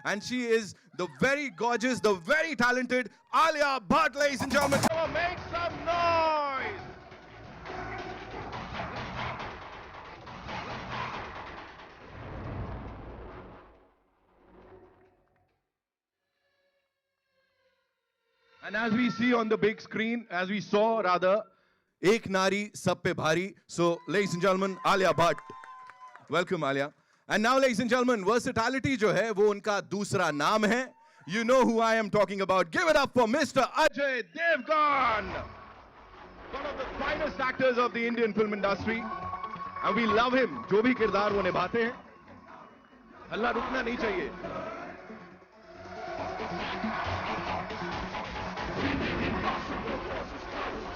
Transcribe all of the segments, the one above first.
and she is the very gorgeous, the very talented Alia Bhatt, ladies and gentlemen. Come on, make some noise! And as we see on the big screen, as we saw rather, Ek Nari Sab Pe Bhari. So, ladies and gentlemen, Alia Bhatt. Welcome, Alia. And now, ladies and gentlemen, versatility jo hai, wo unka dusra naam hai. You know who I am talking about. Give it up for Mr. Ajay Devgan. One of the finest actors of the Indian film industry. And we love him. Jo bhi kirdar wo nibhate hain. Halla rukna nahi chahiye.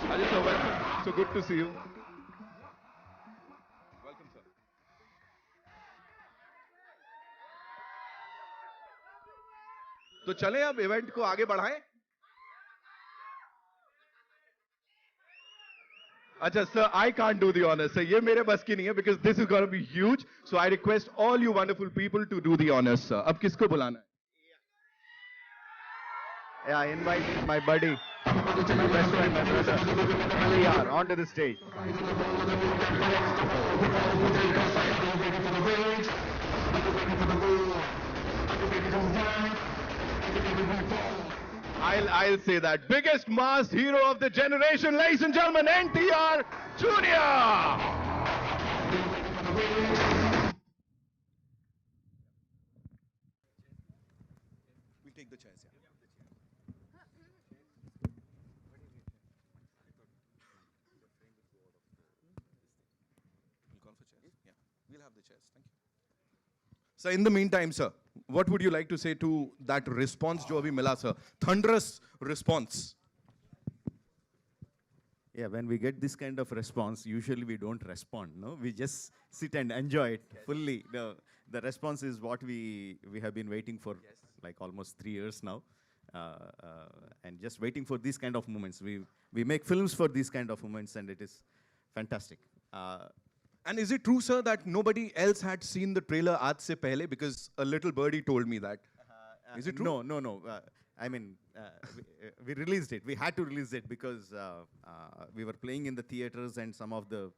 Ajay sir, welcome. So good to see you. Welcome, sir. तो चलें अब event को आगे बढ़ाएं. अच्छा sir, I can't do the honors. Sir, ये मेरे बस की नहीं है because this is going to be huge. So I request all you wonderful people to do the honors, sir. अब किसको बुलाना है? Yeah, I invite my buddy, my best friend, my brother, RRR, onto the stage. I'll say that. Biggest masked hero of the generation, ladies and gentlemen, NTR Jr. We'll take the chairs, yeah. We'll call for chairs. Yeah, we'll have the chairs. Thank you. So in the meantime, sir, what would you like to say to that response jo abhi mila, sir? Thunderous response. Yeah, when we get this kind of response, usually we don't respond, no? We just sit and enjoy it fully. The response is what we have been waiting for like almost 3 years now. And just waiting for these kind of moments. We make films for these kind of moments and it is fantastic. And is it true, sir, that nobody else had seen the trailer aaj se pehle? Because a little birdie told me that. Is it true? No. I mean, we released it. We had to release it because we were playing in the theaters and some of the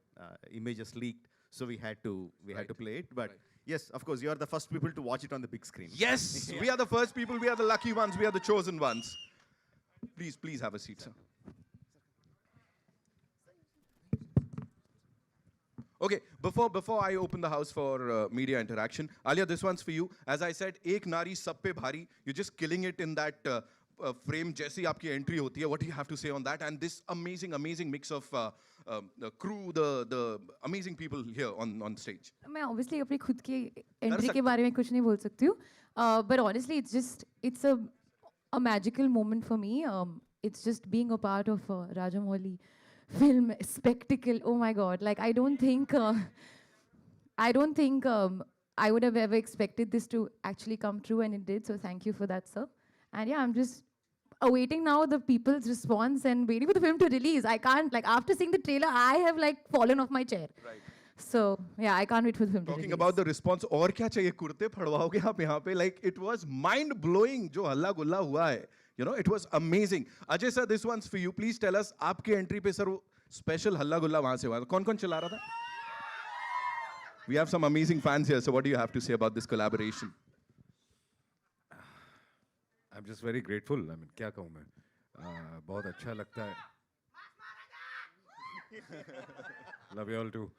images leaked. So we had to play it. But yes, of course, you are the first people to watch it on the big screen. Yes, we are the first people. We are the lucky ones. We are the chosen ones. Please have a seat, sir. Okay, before I open the house for media interaction, Alia, this one's for you. As I said, Ek Nari Sab Pe Bhari. You're just killing it in that frame. Jaisi aapki entry hoti hai. What do you have to say on that? And this amazing mix of the crew, the amazing people here on stage. मैं obviously अपनी खुद की entry के बारे में कुछ नहीं बोल सकती हूँ. But honestly, it's a magical moment for me. It's just being a part of Rajamouli film spectacle. Oh my God! Like I don't think I would have ever expected this to actually come true, and it did. So thank you for that, sir. And yeah, I'm just awaiting now the people's response and waiting for the film to release. I can't, like, after seeing the trailer, I have like fallen off my chair. Right. So yeah, I can't wait for the film to Talking release. about the response, और क्या चाहिए? कुर्ते फड़वाओगे आप यहाँ पे? Like it was mind blowing जो हल्ला गुल्ला हुआ है. You know, it was amazing. Ajay sir, this one's for you. Please tell us, आपके entry पे sir special हल्ला गुल्ला वहाँ से हुआ. कौन चला रहा था? We have some amazing fans here. So what do you have to say about this collaboration? I'm just very grateful. I mean, क्या कहूँ मैं? बहुत अच्छा लगता है. Love you all too.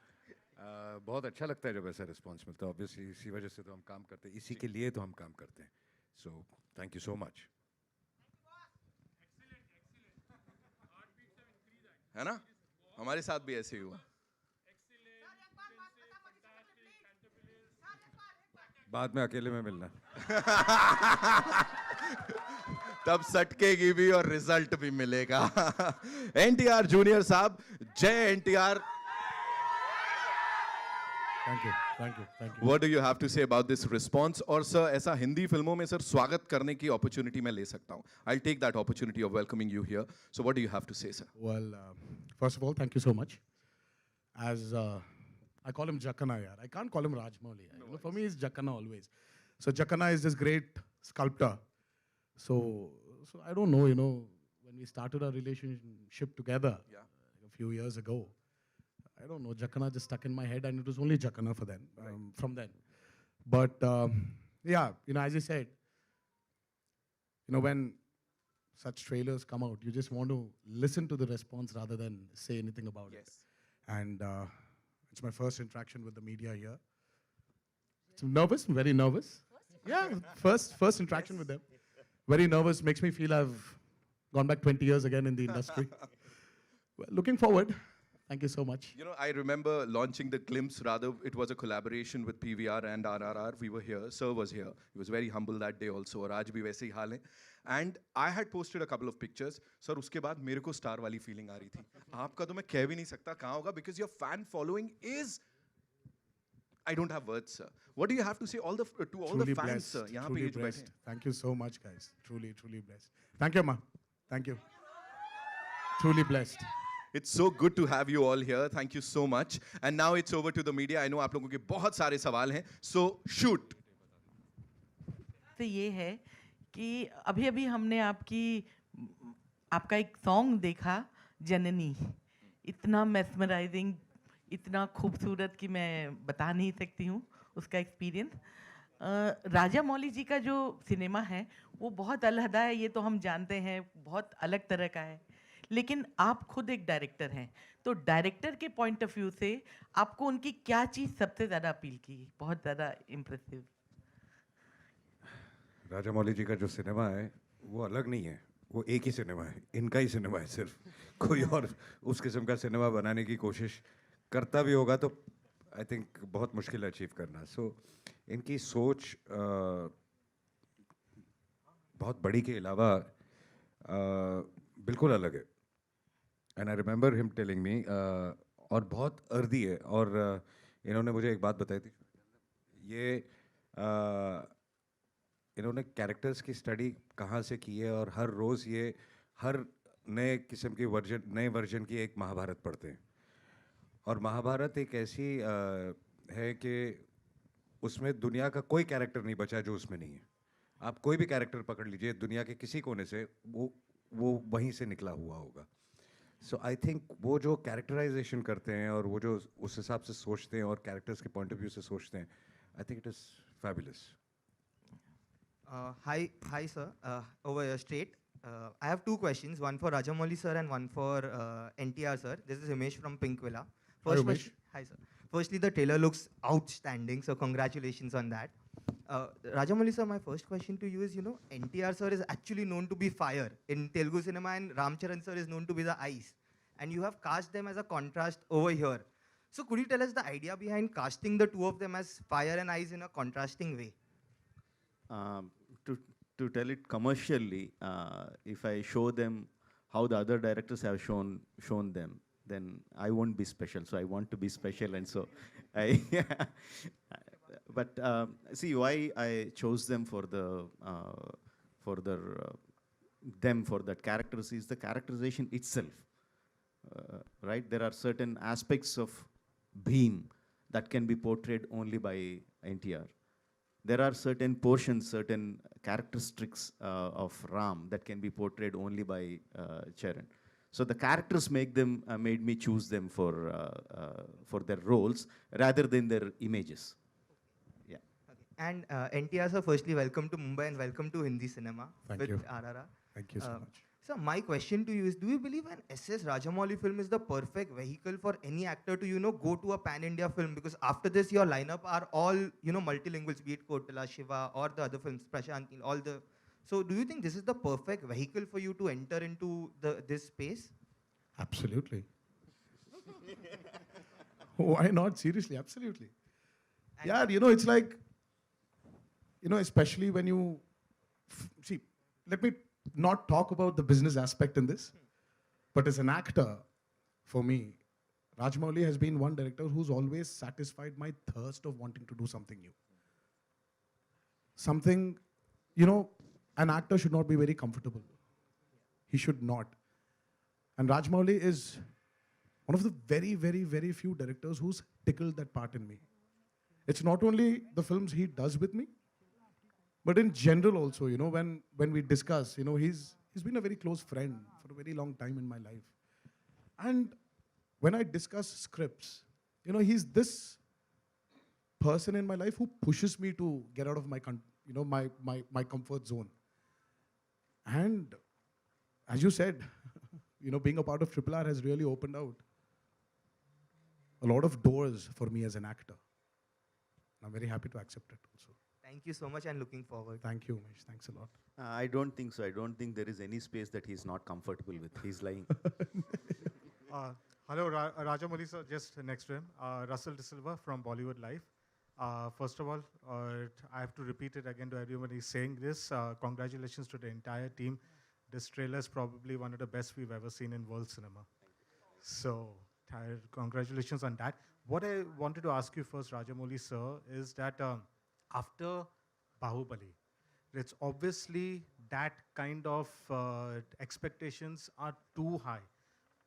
बहुत अच्छा लगता है जब ऐसा response मिलता है. Obviously इसी वजह से तो हम काम करते हैं. इसी के लिए तो हम काम करते हैं. So thank you so much. है ना? हमारे साथ भी ऐसे ही हुआ. बाद में अकेले में मिलना. तब सटकेगी भी और रिजल्ट भी मिलेगा. एनटीआर जूनियर साहब, जय NTR. Thank you. What do you have to say about this response? और सर ऐसा हिंदी फिल्मों में सर स्वागत करने की opportunity मैं ले सकता हूँ. I'll take that opportunity of welcoming you here. So what do you have to say, sir? Well, first of all, thank you so much. As I call him Jakana, yaar. I can't call him Rajmouli. For me, it's Jakana always. So Jakana is this great sculptor. So I don't know, when we started our relationship together a few years ago, I don't know, Jakana just stuck in my head, and it was only Jakana for then, from then. But yeah, as I said, when such trailers come out, you just want to listen to the response rather than say anything about it. And it's my first interaction with the media here. So nervous, very nervous. Yeah, first interaction with them. Very nervous, makes me feel I've gone back 20 years again in the industry. Well, looking forward. Thank you so much. I remember launching the Glimpse, rather, it was a collaboration with PVR and RRR. We were here, Sir was here. He was very humble that day also, और आज भी वैसे ही हाल है. And I had posted a couple of pictures. Sir, उसके बाद मेरे को star वाली फीलिंग आ रही थी. आपका तो मैं कह भी नहीं सकता कहाँ होगा, because your fan following is, I don't have words, sir. What do you have to say to all Truly the fans, blessed. sir? यहाँ Truly पे ये जो blessed. बैठे हैं. Thank you so much, guys. Truly, truly blessed. Thank you, Ma. Thank you. Truly blessed. It's so good to have you all here. Thank you so much. And now it's over to the media. I know आप लोगों के बहुत सारे सवाल हैं. So shoot. तो ये है कि अभी अभी हमने आपका एक सॉन्ग देखा, जननी, इतना मेस्मराइजिंग, इतना खूबसूरत कि मैं बता नहीं सकती हूँ उसका एक्सपीरियंस. राजा मौली जी का जो सिनेमा है वो बहुत अलहदा है, ये तो हम जानते हैं, बहुत अलग तरह का है. लेकिन आप खुद एक डायरेक्टर हैं, तो डायरेक्टर के पॉइंट ऑफ व्यू से आपको उनकी क्या चीज़ सबसे ज़्यादा अपील की, बहुत ज़्यादा इम्प्रेसिव? राजा मौली जी का जो सिनेमा है वो अलग नहीं है, वो एक ही सिनेमा है, इनका ही सिनेमा है सिर्फ. कोई और उस किस्म का सिनेमा बनाने की कोशिश करता भी होगा तो आई थिंक बहुत मुश्किल है अचीव करना. सो इनकी सोच बहुत बड़ी के अलावा बिल्कुल अलग है. And I remember him telling me, और बहुत अर्दी है. और इन्होंने मुझे एक बात बताई थी, ये इन्होंने कैरेक्टर्स की स्टडी कहाँ से की है, और हर रोज़ ये हर नए किस्म की नए वर्जन की एक महाभारत पढ़ते हैं. और महाभारत एक ऐसी है कि उसमें दुनिया का कोई कैरेक्टर नहीं बचा जो उसमें नहीं है. आप कोई भी कैरेक्टर पकड़ लीजिए दुनिया के किसी कोने से, वो वहीं से निकला हुआ होगा. सो आई थिंक वो जो कैरेक्टराइजेशन करते हैं और वो जो उस हिसाब से सोचते हैं और कैरेक्टर्स के पॉइंट ऑफ व्यू से सोचते हैं, I think it is fabulous. Hi, sir. Over here, straight. I have two questions, one for Rajamouli sir and one for NTR sir. This is Himesh from Pink Villa. Hi, Himesh. Hi, sir. Firstly, the trailer looks outstanding, so congratulations on that. Rajamouli sir, my first question to you is, NTR sir is actually known to be fire in Telugu cinema, and Ramcharan sir is known to be the ice. And you have cast them as a contrast over here. So could you tell us the idea behind casting the two of them as fire and ice in a contrasting way? To tell it commercially, if I show them how the other directors have shown them, then I won't be special. So I want to be special, and so I. But see why I chose them for that characters is the characterization itself. Right? There are certain aspects of Bhim that can be portrayed only by NTR. There are certain portions, certain characteristics of Ram that can be portrayed only by Charan. So the characters made me choose them for their roles rather than their images. Yeah. Okay. And NTR sir, firstly, welcome to Mumbai and welcome to Hindi cinema Thank with you. RRR. Thank you so much. So my question to you is, do you believe an SS Rajamouli film is the perfect vehicle for any actor to, go to a pan-India film? Because after this, your lineup are all, multilinguals, be it Kotala, Shiva, or the other films, Prashant, all the... So do you think this is the perfect vehicle for you to enter into this space? Absolutely. Why not? Seriously, absolutely. Yeah, it's like, especially when you... See, let me not talk about the business aspect in this, but as an actor, for me, Rajamouli has been one director who's always satisfied my thirst of wanting to do something new. Something, an actor should not be very comfortable. He should not. And Rajamouli is one of the very, very, very few directors who's tickled that part in me. It's not only the films he does with me, But in general also, when we discuss, he's been a very close friend for a very long time in my life. And when I discuss scripts, he's this person in my life who pushes me to get out of my comfort zone. And as you said, being a part of Triple R has really opened out a lot of doors for me as an actor. I'm very happy to accept it also. Thank you so much and looking forward. Thank you, Umesh. Thanks a lot. I don't think so. I don't think there is any space that he's not comfortable with. He's lying. Hello, Rajamouli sir, just next to him. Russell De Silva from Bollywood Live. First of all, I have to repeat it again to everyone who's saying this. Congratulations to the entire team. This trailer is probably one of the best we've ever seen in world cinema. So, congratulations on that. What I wanted to ask you first, Rajamouli sir, is that after Bahubali, it's obviously that kind of expectations are too high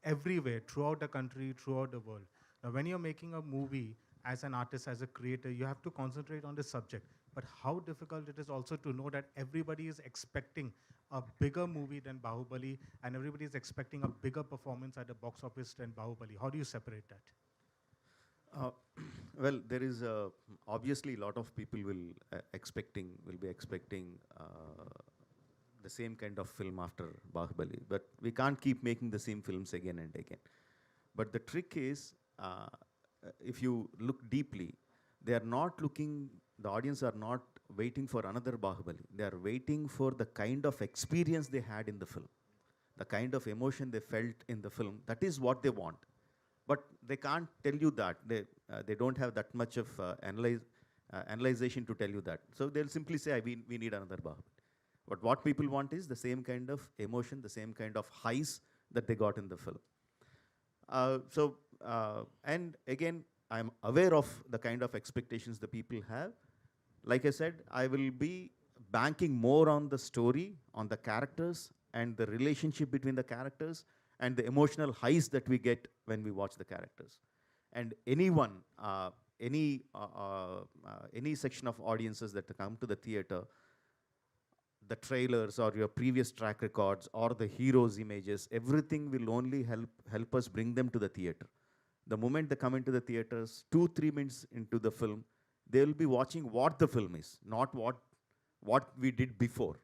everywhere, throughout the country, throughout the world. Now, when you're making a movie as an artist, as a creator, you have to concentrate on the subject. But how difficult it is also to know that everybody is expecting a bigger movie than Bahubali, and everybody is expecting a bigger performance at the box office than Bahubali. How do you separate that? Well, there is obviously a lot of people will be expecting the same kind of film after Bahubali, but we can't keep making the same films again and again. But the trick is, if you look deeply, the audience are not waiting for another Bahubali. They are waiting for the kind of experience they had in the film, the kind of emotion they felt in the film. That is what they want. But they can't tell you that. They don't have that much of analyzation to tell you that. So they'll simply say, we need another Bahubali. But what people want is the same kind of emotion, the same kind of highs that they got in the film. And again, I'm aware of the kind of expectations the people have. Like I said, I will be banking more on the story, on the characters, and the relationship between the characters, and the emotional highs that we get when we watch the characters. And anyone, any section of audiences that come to the theater, the trailers or your previous track records or the heroes' images, everything will only help us bring them to the theater. The moment they come into the theaters, 2-3 minutes into the film, they will be watching what the film is, not what we did before.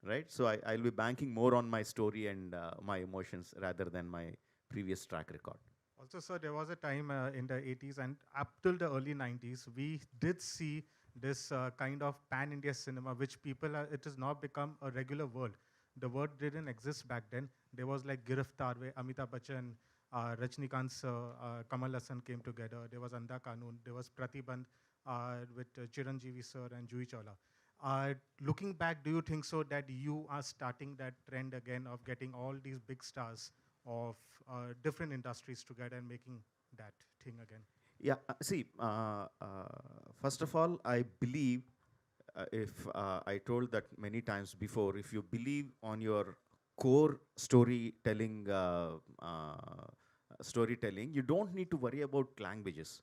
Right? So I'll be banking more on my story and my emotions rather than my previous track record. Also, sir, there was a time in the 80s and up till the early 90s, we did see this kind of pan-India cinema, which it has now become a regular word. The word didn't exist back then. There was like Giriftar, where Amitabh Bachchan, Rajnikant sir, Kamal Hassan came together. There was Anda Kanun. There was Pratibandh with Chiranjeevi sir and Juhi Chawla. Looking back, do you think so that you are starting that trend again of getting all these big stars of different industries together and making that thing again? Yeah, see, first of all, I believe, if I told that many times before, if you believe on your core storytelling, you don't need to worry about languages.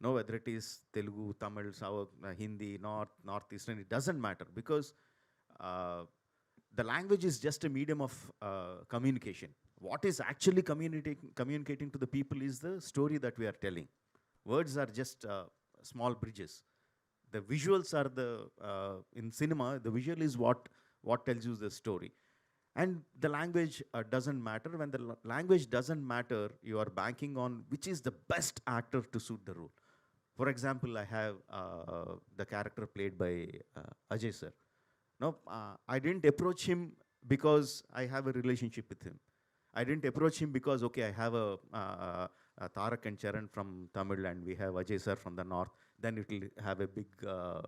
No, whether it is Telugu, Tamil, South, Hindi, Northeastern, it doesn't matter, because the language is just a medium of communication. What is actually communicating to the people is the story that we are telling. Words are just small bridges. The visuals are in cinema, the visual is what tells you the story. And the language doesn't matter. When the language doesn't matter, you are banking on which is the best actor to suit the role. For example, I have the character played by Ajay sir. No, I didn't approach him because I have a relationship with him. I didn't approach him because, okay, I have a Tarak and Charan from Tamil and we have Ajay sir from the north, then it will have a big,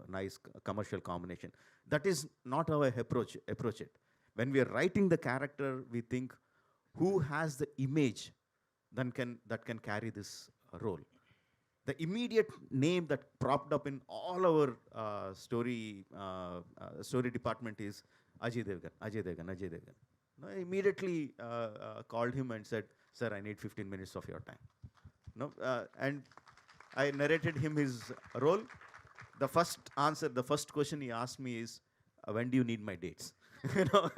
nice commercial combination. That is not how I approach it. When we are writing the character, we think, who has the image that can carry this role? The immediate name that propped up in all our story department is Ajay Devgan. No, I immediately called him and said, sir, I need 15 minutes of your time. No, and I narrated him his role. the first answer, the first question he asked me is, when do you need my dates? You know?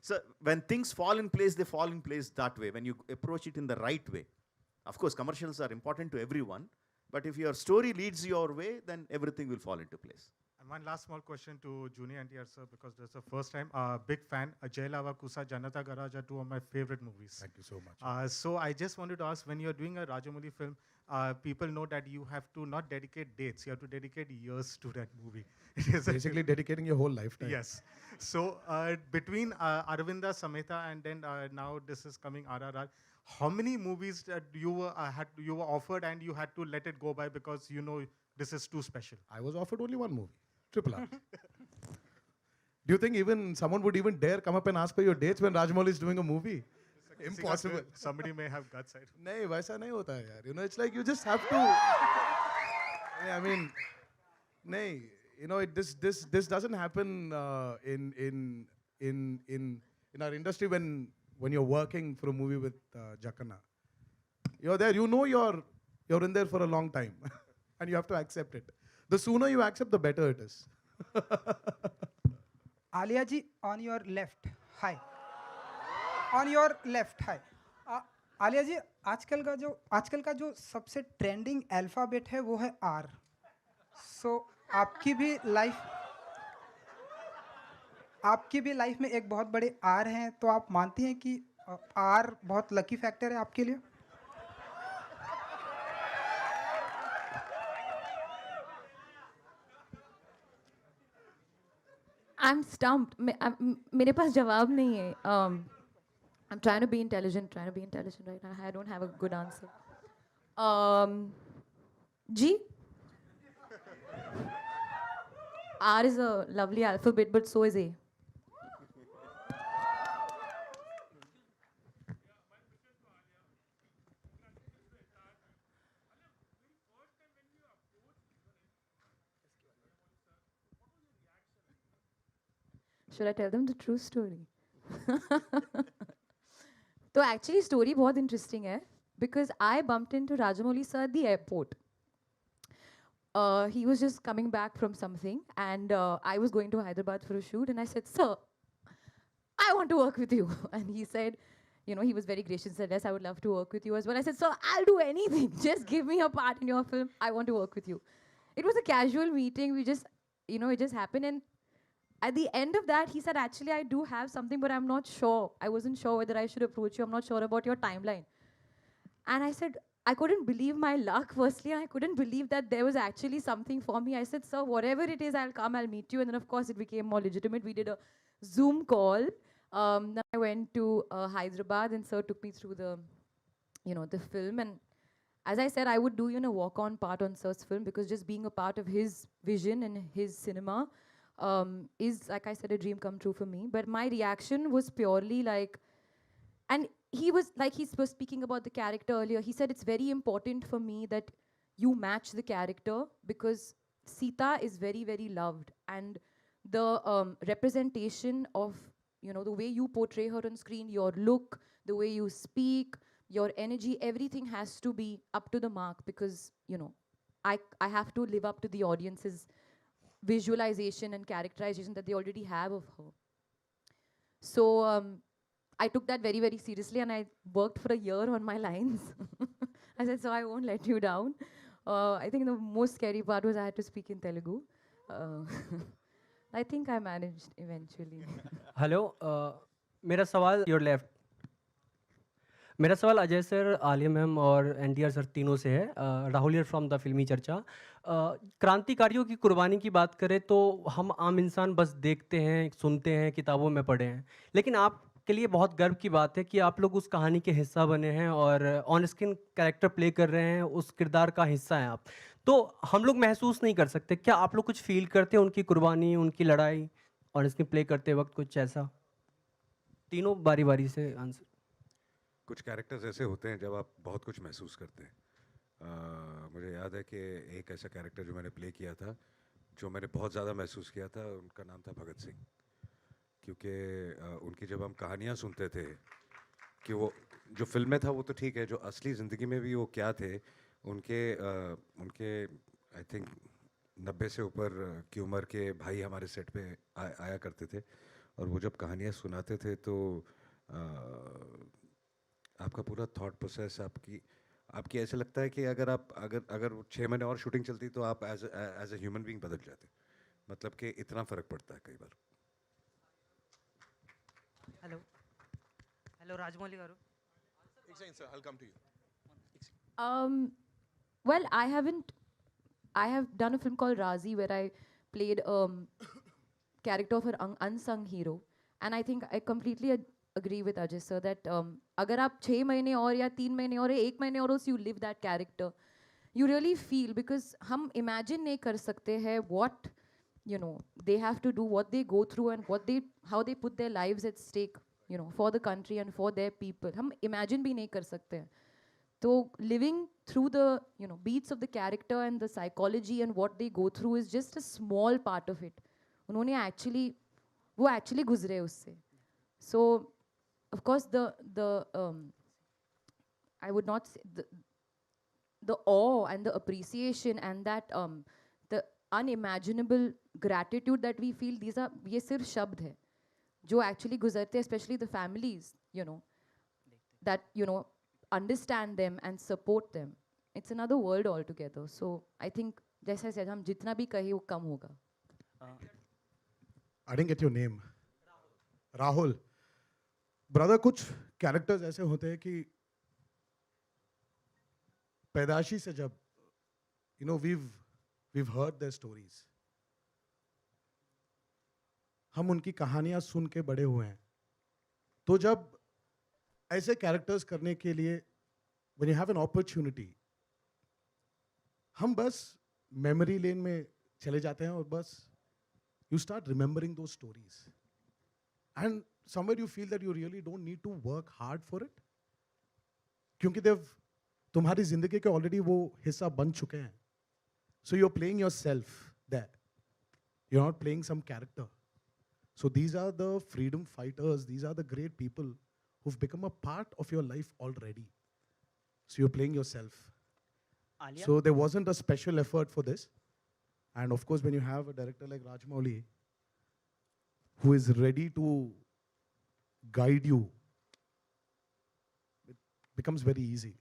So when things fall in place, they fall in place that way, when you approach it in the right way. Of course, commercials are important to everyone, but if your story leads your way, then everything will fall into place. And one last small question to Junior NTR sir, because this is the first time. Big fan. Jai Lava Kusa, Janata Garage are two of my favorite movies. Thank you so much. So I just wanted to ask, when you're doing a Rajamouli film, people know that you have to not dedicate dates, you have to dedicate years to that movie. It is Basically dedicating your whole lifetime. Yes. So between Aravinda Sameta and then now this is coming RRR, how many movies that you were offered and you had to let it go by because you know this is too special? I was offered only one movie, RRR. Do you think even someone would even dare come up and ask for your dates when Rajamouli is doing a movie? Impossible. Somebody may have guts. नहीं वैसा नहीं होता है यार. You know, it's like you just have to. I mean, नहीं. You know, this doesn't happen in our industry when you're working for a movie with Jakanna. You're there. You know you're in there for a long time, and you have to accept it. The sooner you accept, the better it is. Alia ji, on your left. Hi. On your left. Hi. Alia जी, आजकल का जो सबसे trending alphabet है वो है R. So आपकी भी life में एक बहुत बड़े R हैं, तो आप मानती हैं कि R बहुत लकी फैक्टर है आपके लिए? I'm stumped. मेरे पास जवाब नहीं है. I'm trying to be intelligent right now. I don't have a good answer. G. R is a lovely alphabet, but so is A. Should I tell them the true story? So actually story बहुत interesting है, because I bumped into Rajamouli sir at the airport. He was just coming back from something, and I was going to Hyderabad for a shoot, and I said, "Sir, I want to work with you." And he said, you know, he was very gracious and said, "Yes, I would love to work with you as well." I said, "Sir, I'll do anything. Just give me a part in your film. I want to work with you." It was a casual meeting. We just, you know, it just happened. And at the end of that, he said, "Actually, I do have something, but I'm not sure. I wasn't sure whether I should approach you. I'm not sure about your timeline." And I said, I couldn't believe my luck, firstly, and I couldn't believe that there was actually something for me. I said, "Sir, whatever it is, I'll come, I'll meet you." And then, of course, it became more legitimate. We did a Zoom call. Then I went to Hyderabad, and sir took me through the, you know, the film. And as I said, I would do, you know, walk-on part on sir's film, because just being a part of his vision and his cinema is, like I said, a dream come true for me. But my reaction was purely like, and he was speaking about the character earlier. He said, "It's very important for me that you match the character, because Sita is very, very loved. And the representation of, you know, the way you portray her on screen, your look, the way you speak, your energy, everything has to be up to the mark, because, you know, I have to live up to the audience's visualization and characterization that they already have of her." So I took that very, very seriously, and I worked for a year on my lines. I said, "So I won't let you down." I think the most scary part was I had to speak in Telugu. I think I managed eventually. Hello मेरा सवाल your left मेरा सवाल Ajay sir, Alia ma'am और NTR sir तीनों से है. Rahul here from the फिल्मी चर्चा. क्रांतिकारियों की कुर्बानी की बात करें तो हम आम इंसान बस देखते हैं, सुनते हैं, किताबों में पढ़े हैं, लेकिन आपके लिए बहुत गर्व की बात है कि आप लोग उस कहानी के हिस्सा बने हैं और ऑन स्क्रीन कैरेक्टर प्ले कर रहे हैं, उस किरदार का हिस्सा हैं आप. तो हम लोग महसूस नहीं कर सकते, क्या आप लोग कुछ फील करते हैं उनकी कुर्बानी, उनकी लड़ाई ऑन स्क्रीन प्ले करते वक्त, कुछ ऐसा? तीनों बारी बारी से आंसर. कुछ कैरेक्टर्स ऐसे होते हैं जब आप बहुत कुछ महसूस करते हैं. मुझे याद है कि एक ऐसा कैरेक्टर जो मैंने प्ले किया था, जो मैंने बहुत ज़्यादा महसूस किया था, उनका नाम था भगत सिंह. क्योंकि उनकी जब हम कहानियाँ सुनते थे कि वो जो फिल्म में था वो तो ठीक है, जो असली ज़िंदगी में भी वो क्या थे, उनके आई थिंक 90 से ऊपर की उम्र के भाई हमारे सेट पे आया करते थे और वो जब कहानियाँ सुनाते थे तो आ, आपका पूरा थॉट प्रोसेस आपकी ऐसे लगता है कि अगर 6 महीने और शूटिंग चलती तो आप एज ए ह्यूमन बीइंग बदल जाते, मतलब कि इतना फ़र्क पड़ता है कई बार. Hello hello Rajamouli garu Sir, I'll come to you. Well, I have done a film called Razi where I played character of an unsung hero, and I think I completely agree with Ajay sir that अगर आप 6 महीने और या 3 महीने और 1 महीने और you live that character, you really feel, because हम imagine नहीं कर सकते हैं what they have to do, what they go through, and how they put their lives at stake, for the country and for their people. हम imagine भी नहीं कर सकते हैं. So living through the beats of the character and the psychology and what they go through is just a small part of it. उन्होंने वो actually गुजरे उससे. So of course the I would not say the awe and the appreciation and that the unimaginable gratitude that we feel, ये सिर्फ शब्द है जो actually गुजरते, especially the families that understand them and support them. It's another world altogether. So I think जैसे said, हम जितना भी कहे वो कम होगा. I didn't get your name. Rahul. Brother, कुछ characters ऐसे होते हैं कि पैदाशी से जब we've heard their stories. हम उनकी कहानियां सुन के बड़े हुए हैं. तो जब ऐसे कैरेक्टर्स करने के लिए when you have an opportunity, हम बस मेमोरी लेन में चले जाते हैं और बस you start remembering those stories, and somewhere you feel that you really don't need to work hard for it, क्योंकि तुम्हारी जिंदगी के ऑलरेडी वो हिस्सा बन चुके हैं. So you're playing yourself there. You're not playing some character. So these are the freedom fighters. These are the great people who've become a part of your life already. So you're playing yourself. Alia? So there wasn't a special effort for this. And of course, when you have a director like Rajamouli, who is ready to guide you, it becomes very easy.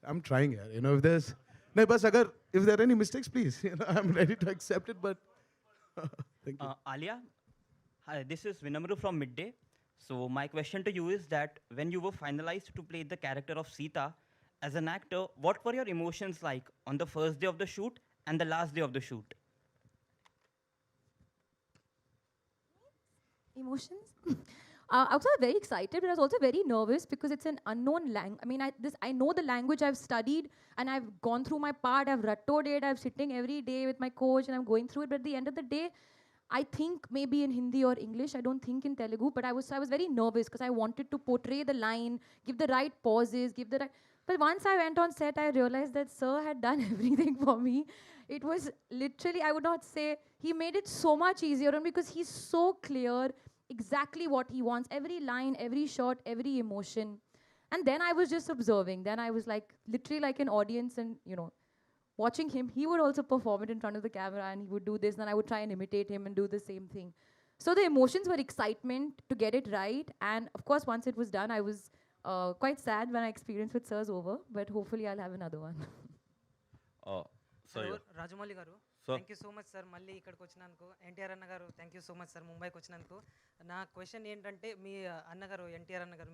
I'm trying here. If there's no, if there are any mistakes, please. I'm ready to accept it. But thank you. Alia, hi, this is Vinamru from Midday. So my question to you is that when you were finalized to play the character of Sita, as an actor, what were your emotions like on the first day of the shoot and the last day of the shoot? Emotions? I was very excited, but I was also very nervous because it's an unknown language. I mean, I know the language, I've studied, and I've gone through my part, I've rattoed it, I'm sitting every day with my coach, and I'm going through it. But at the end of the day, I think maybe in Hindi or English, I don't think in Telugu, but I was very nervous because I wanted to portray the line, give the right pauses, give the right... But once I went on set, I realized that Sir had done everything for me. It was literally, I would not say, he made it so much easier on me because he's so clear exactly what he wants, every line, every shot, every emotion. And then I was just observing. Then I was like, literally like an audience and, watching him. He would also perform it in front of the camera and he would do this, and I would try and imitate him and do the same thing. So the emotions were excitement to get it right. And of course, once it was done, I was quite sad when I experienced with Sir's over, but hopefully I'll have another one. Rajamouli garu, thank you so much sir. మళ్ళీ ఇక్కడికి వచ్చినందుకు ఎన్టీఆర్ అన్న గారు thank you so much sir ముంబైకి వచ్చినందుకు. నా question ఏంటంటే మీ అన్నగారు ఎన్టీఆర్ అన్న గారు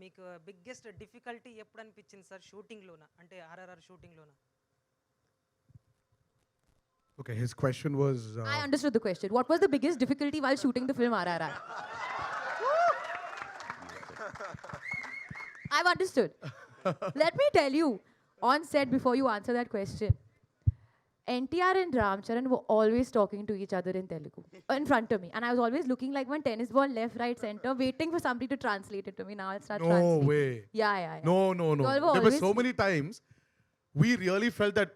మీకు బిగ్గెస్ట్ డిఫికల్టీ ఎప్పుడు అనిపించింది సార్ షూటింగ్లోన, అంటే RRR షూటింగ్లోన? Okay, his question was... I understood the question. What was the biggest difficulty while shooting the film RRR? I've understood. Let me tell you, on set, before you answer that question, NTR and Ramcharan were always talking to each other in Telugu, in front of me. And I was always looking like one tennis ball, left, right, center, waiting for somebody to translate it to me. Now I'll start translating. No way. Yeah. No. You all There were so many times we really felt that,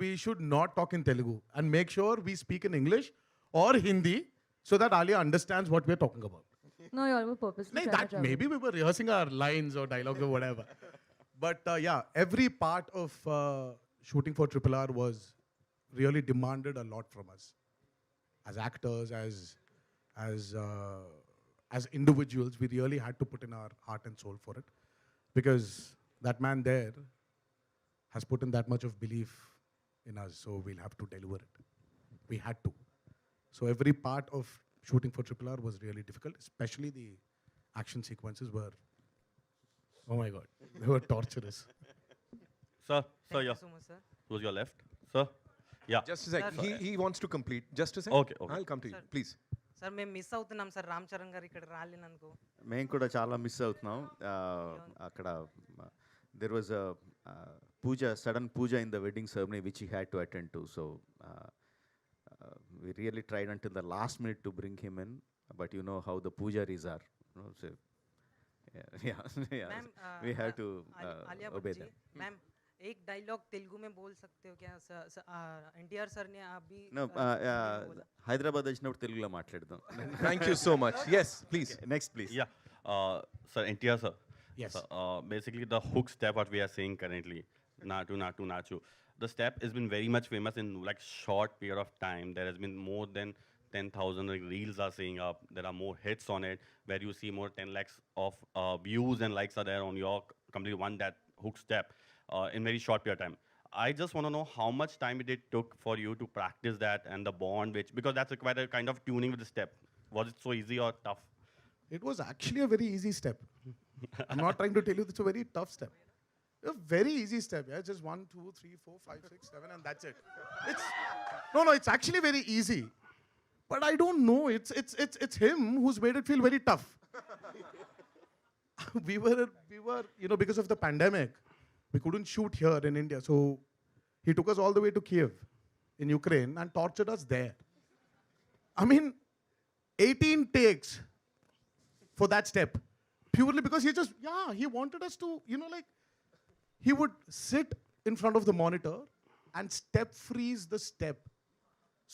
we should not talk in Telugu and make sure we speak in English or Hindi so that Alia understands what we're talking about. No, you all were purposely Like trying that, to trouble maybe we were rehearsing our lines or dialogues or whatever. But yeah, every part of shooting for Triple R was really demanded a lot from us as actors, as as individuals. We really had to put in our heart and soul for it, because that man there has put in that much of belief in us. So we'll have to deliver it. We had to. So every part of shooting for Triple R was really difficult, especially the action sequences were, oh my God, they were torturous. Sir, Thank yeah. you so much, sir. Who's your left? Sir? Yeah. Just a sec. Sir. He wants to complete. Just a sec. Okay, okay. I'll come to you. Sir. Please. Sir మేము miss అవుతున్నాం sir Ram Charan garu ఇక్కడ రాలేనందుకు మేము కూడా చాలా miss అవుతున్నాం అక్కడ there was pooja sudden pooja in the wedding ceremony which he had to attend to so we really tried until the last minute to bring him in, but you know how the pujaris are, you know, so yeah. Ma'am We have to Alia obey Bhatt ji them. Ma'am एक dialogue Telugu में बोल सकते हो क्या NTR sir ने अभी No, Hyderabad వచ్చినప్పుడు తెలుగులో మాట్లాడదాం. Thank you so much. Yes, please. Next, please. Yeah. Sir, NTR, sir. Yes. So, basically, the hook step, what we are saying currently, Natu, Natu, Nachu. The step has been very much famous in like short period of time. There has been more than 10,000 like, reels are saying up. There are more hits on it, where you see more 10 lakhs of views and likes are there on your complete one that hook step in very short period of time. I just want to know how much time it took for you to practice that and the bond, which because that's quite a kind of tuning with the step. Was it so easy or tough? It was actually a very easy step. I'm not trying to tell you it's a very tough step. A very easy step, yeah. Just 1, 2, 3, 4, 5, 6, 7, and that's it. It's no, it's actually very easy. But I don't know. It's him who's made it feel very tough. we were, you know, because of the pandemic, we couldn't shoot here in India. So he took us all the way to Kiev in Ukraine and tortured us there. I mean, 18 takes for that step. Purely because he wanted us to, you know, like, he would sit in front of the monitor and step freeze the step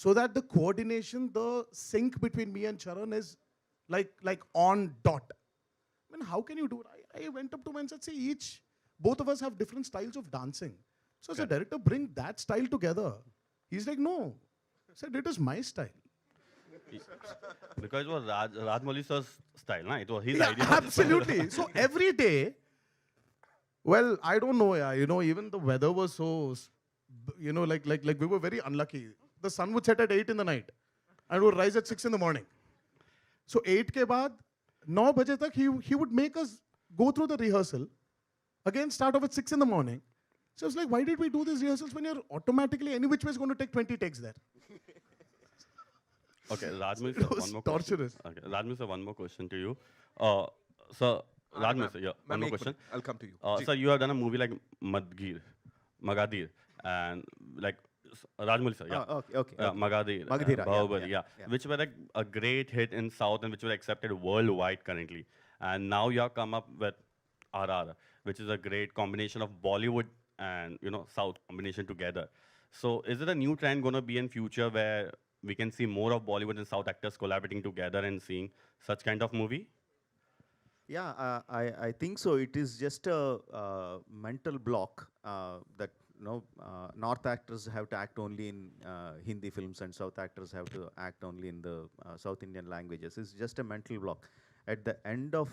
so that the coordination, the sync between me and Charan is like on dot. I mean, how can you do it? I went up to him and said, see, both of us have different styles of dancing. So as a director, bring that style together. He's like, no. I said, it is my style. Because it was Rajmouli sir's style, na? It was his Yeah, idea. absolutely. So every day, well, I don't know, yeah. You know, even the weather was so, you know, like we were very unlucky. The sun would set at 8 in the night and would rise at 6 in the morning. So 8 ke baad, 9 baje tak, he would make us go through the rehearsal. Again, start off at 6 in the morning. So I was like, why did we do these rehearsals when you're automatically, any which way is going to take 20 takes there? Okay, Rajmouli It sir, was one more torturous. question. Okay, Rajmouli sir, one more question to you. Sir, Rajmouli sir, yeah, one more question. I'll come to you. Sir, you have done a movie like Magadir, and like Rajmouli sir, yeah. Okay. Magadir, Magadhira, Bahubali, yeah. which were like a great hit in South and which were accepted worldwide currently. And now you have come up with RRR, which is a great combination of Bollywood and, you know, South combination together. So is it a new trend going to be in future where we can see more of Bollywood and South actors collaborating together and seeing such kind of movie? Yeah, I think so. It is just a mental block that North actors have to act only in Hindi films and South actors have to act only in the South Indian languages. It's just a mental block. At the end of,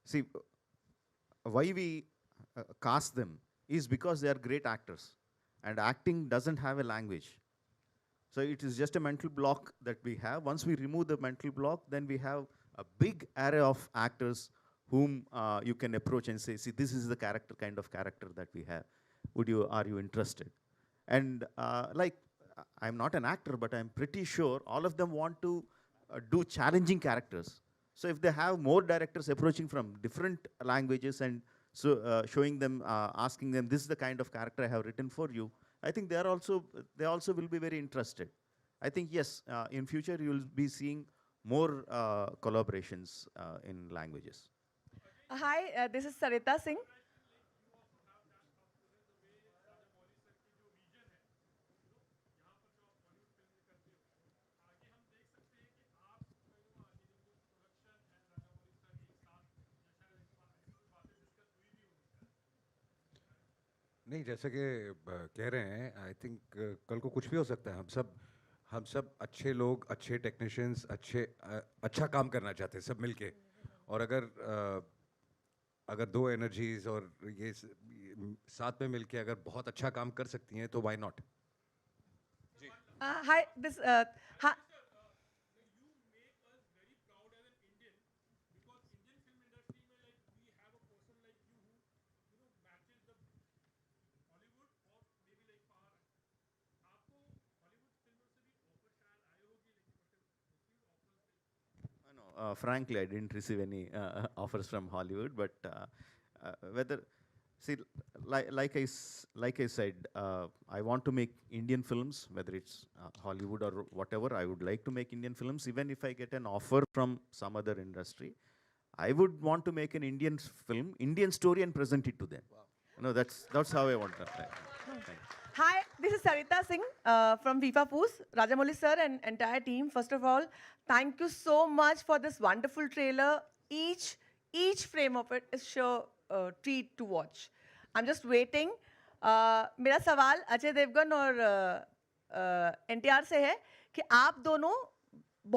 see, why we cast them is because they are great actors, and acting doesn't have a language. So it is just a mental block that we have. Once we remove the mental block, then we have a big array of actors whom you can approach and say, see, this is the kind of character that we have. Are you interested? And I'm not an actor, but I'm pretty sure all of them want to do challenging characters. So if they have more directors approaching from different languages and showing them, asking them, this is the kind of character I have written for you, I think they also will be very interested. I think, yes, in future you will be seeing more collaborations in languages. Hi, this is Sarita Singh. नहीं जैसे कि कह रहे हैं I think कल को कुछ भी हो सकता है हम सब अच्छे लोग अच्छे टेक्नीशियंस अच्छा काम करना चाहते हैं सब मिलके और अगर दो एनर्जीज और ये साथ में मिलके अगर बहुत अच्छा काम कर सकती हैं तो why not Hi, this. Hi. Frankly, I didn't receive any offers from Hollywood, but whether, see, like I said, I want to make Indian films, whether it's Hollywood or whatever. I would like to make Indian films, even if I get an offer from some other industry. I would want to make an Indian film, Indian story, and present it to them. Wow. You know, that's how I want to. Hi, this is Sarita Singh from FIFA Poos, Rajamouli sir and entire team. First of all, thank you so much for this wonderful trailer. Each frame of it is sure treat to watch. I'm just waiting. मेरा सवाल अजय देवगन और NTR से है कि आप दोनों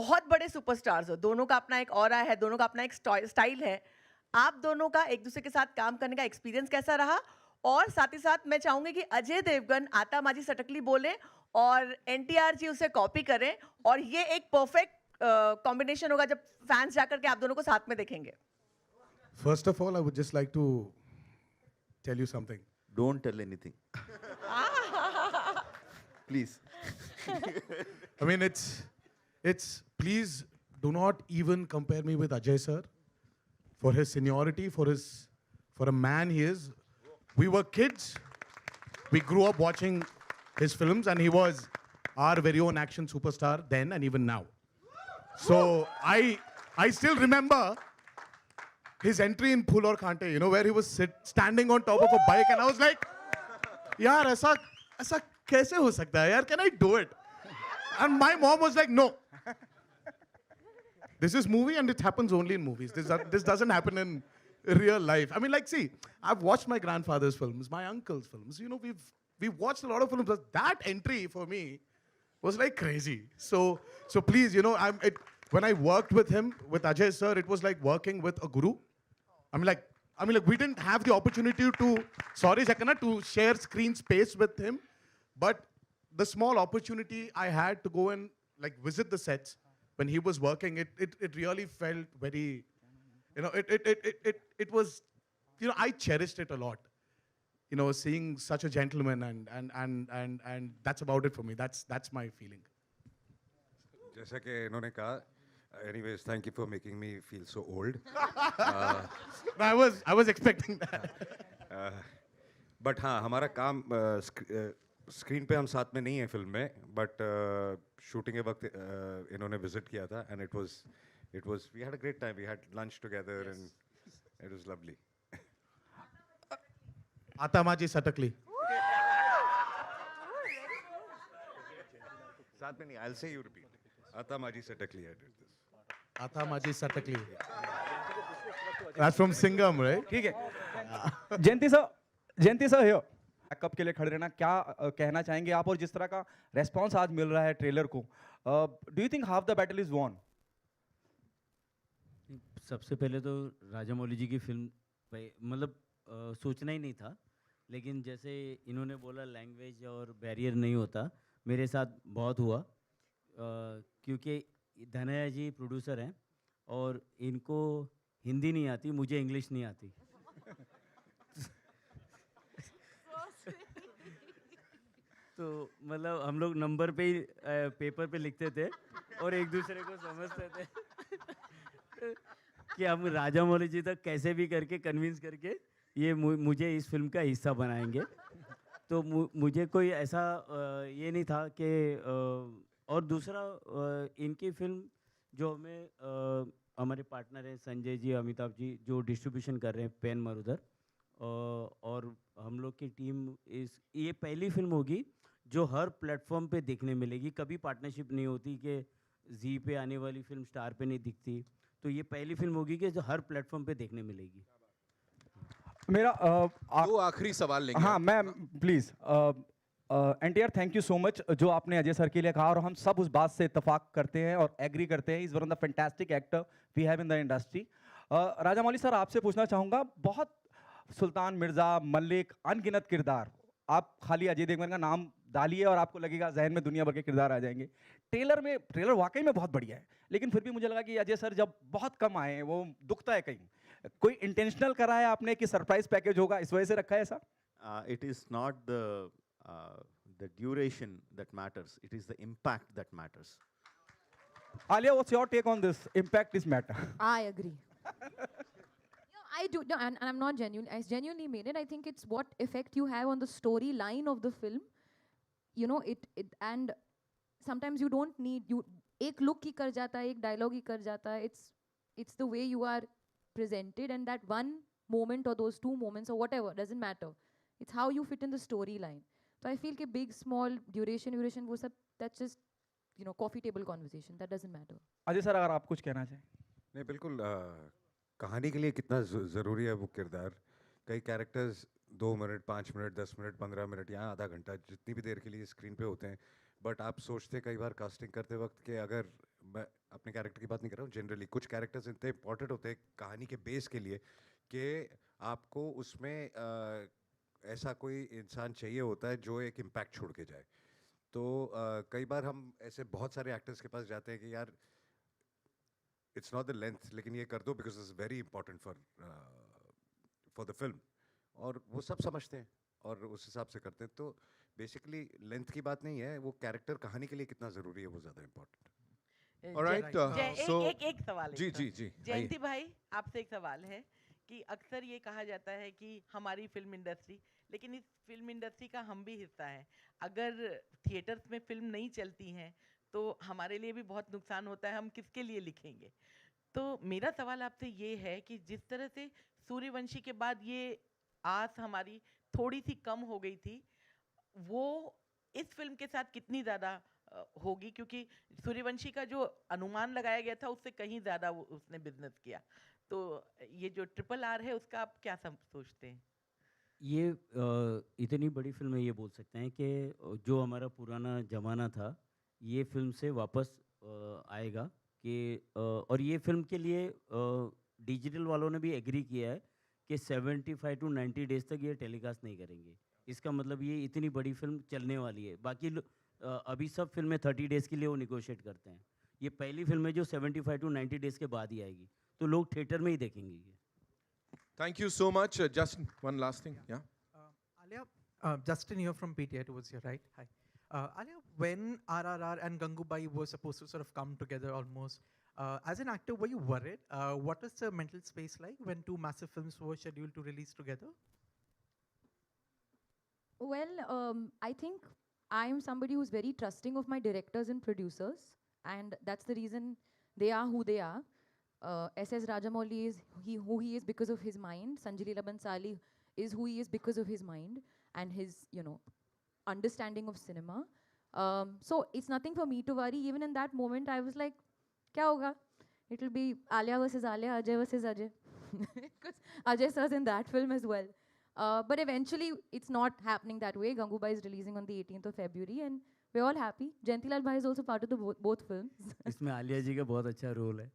बहुत बड़े सुपरस्टार्स हो, दोनों का अपना एक ऑरा है, दोनों का अपना एक स्टाइल है. आप दोनों का एक दूसरे के साथ काम करने का एक्सपीरियंस कैसा रहा? और साथ ही साथ मैं चाहूंगी कि अजय देवगन आता माजी सटकली बोले और एनटीआर जी उसे कॉपी करें और ये एक परफेक्ट कॉम्बिनेशन होगा जब फैंस जाकर के आप दोनों को साथ में देखेंगे. First of all, I would just like to tell you something. Don't tell anything. Please. I mean, it's please do not even compare me with Ajay sir for his seniority, for a man he is. We were kids. We grew up watching his films, and he was our very own action superstar then and even now. So I still remember his entry in Phul Aur Khante, you know, where he was standing on top of a bike, and I was like, yaar, aisa kaise ho sakta hai, yaar, can I do it? And my mom was like, no. This is movie, and it happens only in movies. This doesn't happen in real life. I mean, like, see, I've watched my grandfather's films, my uncle's films. You know, we've watched a lot of films. But that entry for me was like crazy. So please, you know, when I worked with him, with Ajay sir, it was like working with a guru. I mean, like, we didn't have the opportunity to share screen space with him, but the small opportunity I had to go and like visit the sets when he was working, it really felt very, you know, it was, you know, I cherished it a lot. You know, seeing such a gentleman and that's about it for me. That's my feeling. जैसा कि इन्होंने कहा, anyways, thank you for making me feel so old. I was expecting that. But हाँ, हमारा काम screen पे हम साथ में नहीं है फिल्म में, but शूटिंग के वक्त इन्होंने विजिट किया था, and it was we had a great time. We had lunch together, and it was lovely. Atamaji Satakli. साथ में नहीं, I'll say you repeat. Atamaji Satakli, I did this. Atamaji Satakli. That's from Singham, right? ठीक है. जयंती sir here. कब के लिए खड़े रहना, क्या कहना चाहेंगे आप, और जिस तरह का रेस्पॉन्स आज मिल रहा है ट्रेलर को, do you think half the battle is won? सबसे पहले तो राजामौली जी की फिल्म मतलब सोचना ही नहीं था, लेकिन जैसे इन्होंने बोला लैंग्वेज और बैरियर नहीं होता, मेरे साथ बहुत हुआ, क्योंकि धनया जी प्रोड्यूसर हैं और इनको हिंदी नहीं आती, मुझे इंग्लिश नहीं आती. तो मतलब हम लोग नंबर पे ही पेपर पे लिखते थे और एक दूसरे को समझते थे कि हम राजामौली जी तक कैसे भी करके कन्विंस करके ये मुझे इस फिल्म का हिस्सा बनाएंगे. तो मुझे कोई ऐसा ये नहीं था कि और दूसरा इनकी फिल्म जो हमें हमारे पार्टनर हैं संजय जी, अमिताभ जी, जो डिस्ट्रीब्यूशन कर रहे हैं पेन मरुधर, और हम लोग की टीम ये पहली फिल्म होगी जो हर प्लेटफॉर्म पे देखने मिलेगी. कभी पार्टनरशिप नहीं होती कि जी पे आने वाली फिल्म स्टार पे नहीं दिखती, तो ये पहली फिल्म होगी कि जो हर प्लेटफॉर्म पे देखने मिलेगी. मेरा दो आखिरी सवाल लेंगे। हाँ मैं please NTR thank you so much जो आपने अजय सर के लिए कहा और हम सब उस बात से इत्तेफाक करते हैं और एग्री करते हैं। Is one of the fantastic actor we have in the industry. Rajamouli sir आपसे पूछना चाहूँगा, बहुत सुल्तान मिर्जा, मलिक, अनगिनत किरदार, आप खाली अजय देवगन का नाम डालिए और आपको लगेगा जहन में दुनिया भर के किरदार आ जाएंगे। ट्रेलर वाकई में बहुत बढ़िया है, लेकिन फिर भी मुझे लगा कि अजय सर जब बहुत कम आए हैं वो दुखता है कहीं। कोई इंटेंशनल करा है आपने कि सरप्राइज पैकेज होगा इस वजह से रखा है ऐसा? It is not the duration that matters. It is the impact that matters. Alia, what's your take on this? Impact is matter. I agree. I do, no, and I'm not genuine. I genuinely mean it. I think it's what effect you have on the storyline of the film. You know, and sometimes you don't need you. एक look ही कर जाता है, एक dialogue ही कर जाता है. It's the way you are presented, and that one moment or those two moments or whatever doesn't matter. It's how you fit in the storyline. So I feel कि big, small, duration वो सब that's just coffee table conversation. That doesn't matter. Ajay sir अगर आप कुछ कहना चाहें? नहीं बिल्कुल, कहानी के लिए कितना ज़रूरी है वो किरदार। कई characters 2 minute, 5 minute, 10 minute, 15 minute या आधा घंटा जितनी भी देर के लिए स्क्रीन पे होते हैं, बट आप सोचते कई बार कास्टिंग करते वक्त कि अगर मैं अपने कैरेक्टर की बात नहीं कर रहा हूँ, जनरली कुछ कैरेक्टर्स इतने इंपॉर्टेंट होते हैं कहानी के बेस के लिए कि आपको उसमें ऐसा कोई इंसान चाहिए होता है जो एक इम्पैक्ट छोड़ के जाए। तो कई बार हम ऐसे बहुत सारे एक्टर्स के पास जाते हैं कि यार इट्स नॉट द लेंथ, लेकिन ये कर दो because it's very important for the film, और वो सब समझते हैं और उस हिसाब से करते हैं। तो बेसिकली लेंथ की बात नहीं है, वो कैरेक्टर कहानी के लिए कितना ज़रूरी है वो ज़्यादा इंपॉर्टेंट है। Alright, so एक सवाल है जी इसका। जी जी जयंती भाई आपसे एक सवाल है कि अक्सर ये कहा जाता है कि हमारी फिल्म इंडस्ट्री, लेकिन इस फिल्म इंडस्ट्री का हम भी हिस्सा है। अगर थिएटर्स में फिल्म नहीं चलती हैं तो हमारे लिए भी बहुत नुकसान होता है, हम किसके लिए लिखेंगे? तो मेरा सवाल आपसे ये है कि जिस तरह से सूर्यवंशी के बाद ये आस हमारी थोड़ी सी कम हो गई थी, वो इस फिल्म के साथ कितनी ज़्यादा होगी? क्योंकि सूर्यवंशी का जो अनुमान लगाया गया था उससे कहीं ज़्यादा उसने बिजनेस किया। तो ये जो RRR है उसका आप क्या सोचते हैं? ये इतनी बड़ी फिल्म है, ये बोल सकते हैं कि जो हमारा पुराना ज़माना था ये फिल्म से वापस आएगा कि और ये फिल्म के लिए डिजिटल वालों ने भी एग्री किया है कि 75 to 90 डेज तक ये टेलीकास्ट नहीं करेंगे। इसका मतलब ये इतनी बड़ी फिल्म चलने वाली है। बाकी अभी सब फिल्में 30 डेज़ के लिए वो निगोशिएट करते हैं, ये पहली फिल्म है जो 75 to 90 डेज़ के बाद ही आएगी, तो लोग थिएटर में ही देखेंगे ये। Thank you so much. Justin, one last thing. Yeah. Alia, Justin here from PTI towards you, right? Hi. Alia, when RRR and Gangubai were supposed to sort of come together almost, as an actor, were you worried? What is the mental space like when two massive films were scheduled to release together? Well, I think I am somebody who's very trusting of my directors and producers, and that's the reason they are who they are. S.S. Rajamouli is who he is because of his mind. Sanjay Leela Bhansali is who he is because of his mind and his, understanding of cinema. So it's nothing for me to worry. Even in that moment, I was like, kya hoga? It will be Alia versus Alia, Ajay versus Ajay. Because Ajay sir's in that film as well. But eventually, it's not happening that way. Gangubai is releasing on the 18th of February, and we're all happy. Jayantilal Bhai is also part of the both films. इसमें आलिया जी का बहुत अच्छा role है।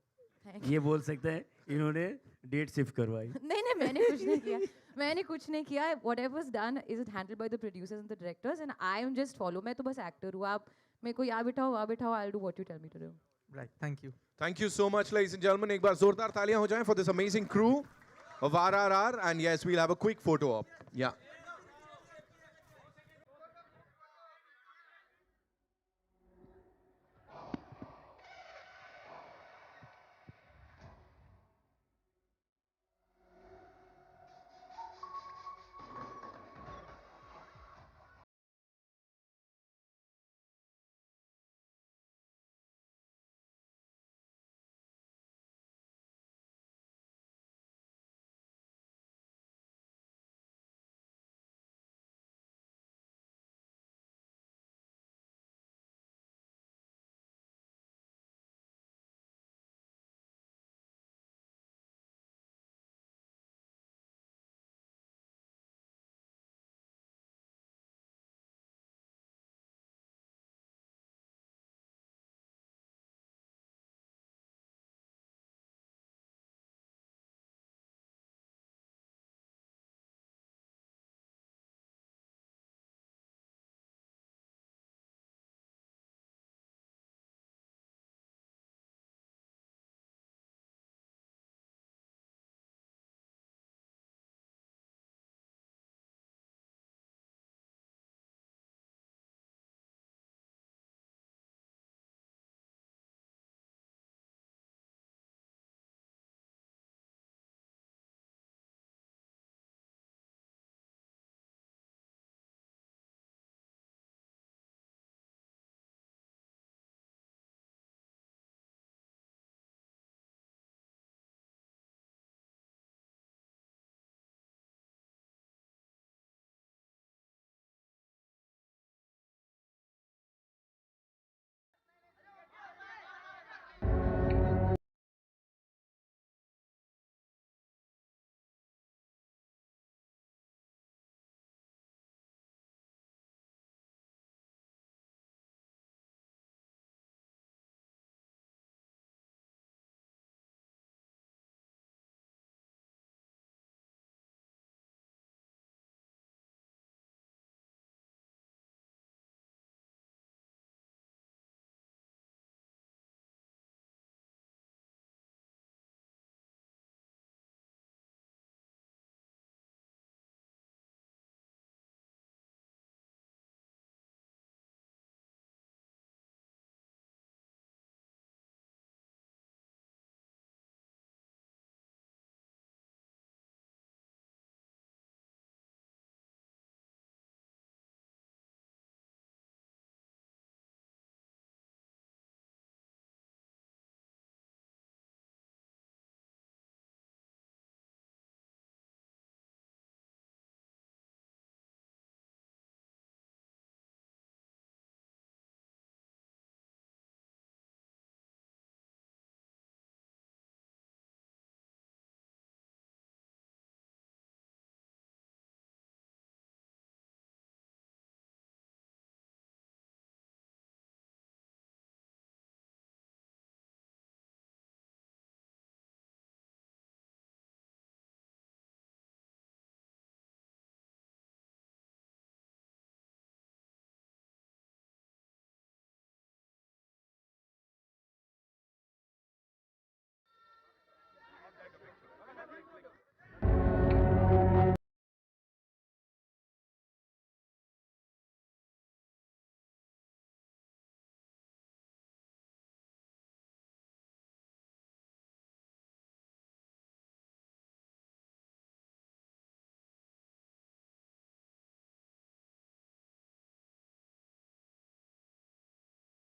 Thank ये बोल सकते हैं इन्होंने डेट शिफ्ट करवाई। नहीं मैंने कुछ नहीं किया, मैंने कुछ नहीं किया। Whatever's done is handled by the producers and the directors, and I am just follow. मैं तो बस actor हूँ। आप मेरे को यहाँ बिठाओ, I'll do what you tell me to do. Right. Thank you. Thank you so much, ladies and gentlemen. एक बार जोरदार तालियां हो जाएं for this amazing crew of RRR, and yes, we'll have a quick photo op. Yeah.